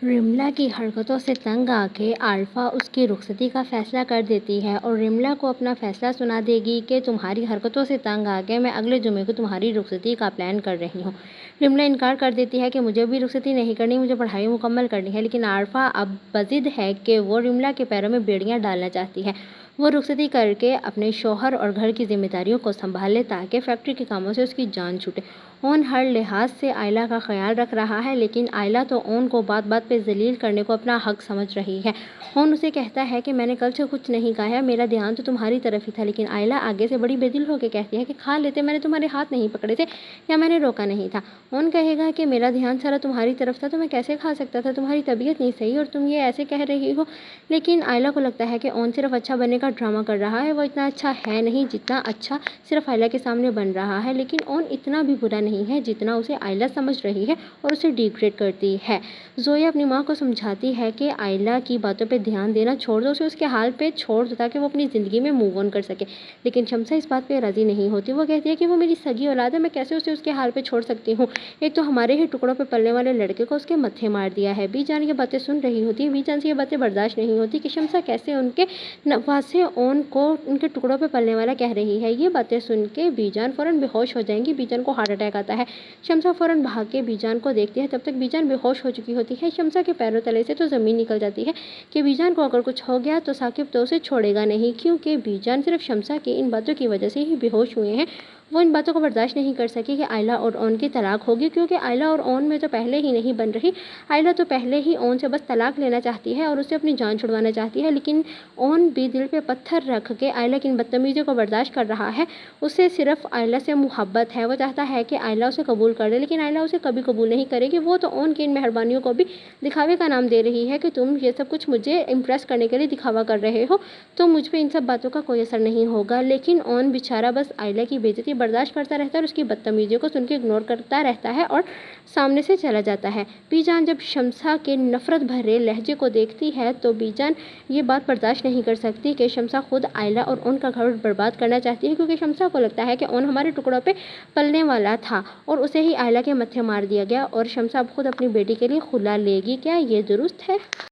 رملا کی حرکتوں سے تنگ آ کے عارفہ اس کی رخصتی کا فیصلہ کر دیتی ہے اور رملا کو اپنا فیصلہ سنا دے گی کہ تمہاری حرکتوں سے تنگ آ کے میں اگلے جمعے کو تمہاری رخصتی کا پلان کر رہی ہوں۔ رملا انکار کر دیتی ہے کہ مجھے بھی رخصتی نہیں کرنی، مجھے پڑھائی مکمل کرنی ہے، لیکن عارفہ اب بضد ہے کہ وہ رملا کے پیروں میں بیڑیاں ڈالنا چاہتی ہے۔ وہ رخصتی کر کے اپنے شوہر اور گھر کی ذمہ داریوں کو سنبھال لے تاکہ فیکٹری کے کاموں سے اس کی جان چھوٹے۔ اون ہر لحاظ سے آئلہ کا خیال رکھ رہا ہے، لیکن آئلہ تو اون کو بات بات پہ ذلیل کرنے کو اپنا حق سمجھ رہی ہے۔ اون اسے کہتا ہے کہ میں نے کل سے کچھ نہیں کہا ہے، میرا دھیان تو تمہاری طرف ہی تھا، لیکن آئلہ آگے سے بڑی بے دل ہو کے کہتی ہے کہ کھا لیتے، میں نے تمہارے ہاتھ نہیں پکڑے تھے یا میں نے روکا نہیں تھا۔ اون کہے گا کہ میرا دھیان سارا تمہاری طرف تھا تو میں کیسے کھا سکتا تھا، تمہاری طبیعت نہیں صحیح اور تم یہ ایسے کہہ رہی ہو۔ لیکن آئلہ کو لگتا ہے کہ اون صرف اچھا بننے کا ڈرامہ کر رہا ہے، وہ اتنا اچھا ہے نہیں جتنا اچھا صرف آئلہ کے سامنے بن رہا ہے، لیکن اون اتنا بھی برا نہیں ہے جتنا اسے آئلہ سمجھ رہی ہے اور اسے ڈیگریڈ کرتی ہے۔ زویا اپنی ماں کو سمجھاتی ہے کہ آئلہ کی باتوں پہ دھیان دینا چھوڑ دو، اسے اس کے حال پہ چھوڑ دو تاکہ وہ اپنی زندگی میں موو آن کر سکے، لیکن شمسہ اس بات پہ راضی نہیں ہوتی۔ وہ کہتی ہے کہ وہ میری سگی اولاد ہے، میں کیسے اسے اس کے حال پہ چھوڑ سکتی ہوں، ایک تو ہمارے ہی ٹکڑوں پہ پلنے والے لڑکے کو اس کے متھے مار دیا ہے۔ بی جان یہ باتیں سن رہی ہوتی ہے، بی جان سے یہ باتیں برداشت نہیں ہوتی کہ شمسہ کیسے ان کے نواسے اون کو ان کے ٹکڑوں پہ پلنے والا کہہ رہی ہے۔ یہ باتیں سن کے بی جان فوراً بے ہوش ہو جائیں گی، بی جان کو ہارٹ اٹیک آتا ہے۔ شمسہ فوراً بھاگ کے بی جان کو دیکھتی ہے، تب تک بی جان بے ہوش ہو چکی ہوتی ہے۔ شمسہ کے پیروں تلے سے تو زمین نکل جاتی ہے کہ بی جان کو اگر کچھ ہو گیا تو ثاقب تو اسے چھوڑے گا نہیں، کیونکہ بی جان صرف شمسہ کی ان باتوں کی وجہ سے ہی بے ہوش ہوئے ہیں۔ وہ ان باتوں کو برداشت نہیں کر سکی کہ آئلہ اور اون کی طلاق ہوگی، کیونکہ آئلہ اور اون میں تو پہلے ہی نہیں بن رہی۔ آئلہ تو پہلے ہی اون سے بس طلاق لینا چاہتی ہے اور اسے اپنی جان چھڑوانا چاہتی ہے، لیکن اون بھی دل پہ پتھر رکھ کے آئلہ کی ان بدتمیزیوں کو برداشت کر رہا ہے۔ اسے صرف آئلہ سے محبت ہے، وہ چاہتا ہے کہ آئلہ اسے قبول کر لے، لیکن آئلہ اسے کبھی قبول نہیں کرے گی۔ وہ تو اون کی ان مہربانیوں کو بھی دکھاوے کا نام دے رہی ہے کہ تم یہ سب کچھ مجھے امپریس کرنے کے لیے دکھاوا کر رہے ہو، تو مجھ پہ ان سب باتوں کا کوئی اثر نہیں ہوگا۔ لیکن اون بیچارہ بس آئلہ کی بے عزتی برداشت کرتا رہتا ہے اور اس کی بدتمیزیوں کو سن کے اگنور کرتا رہتا ہے اور سامنے سے چلا جاتا ہے۔ بی جان جب شمسہ کے نفرت بھرے لہجے کو دیکھتی ہے تو بی جان یہ بات برداشت نہیں کر سکتی کہ شمسہ خود آئلہ اور اون کا گھر برباد کرنا چاہتی ہے، کیونکہ شمسہ کو لگتا ہے کہ اون ہمارے ٹکڑوں پہ پلنے والا تھا اور اسے ہی آئلہ کے متھے مار دیا گیا اور شمسہ اب خود اپنی بیٹی کے لیے خلا لے گی۔ کیا یہ درست ہے؟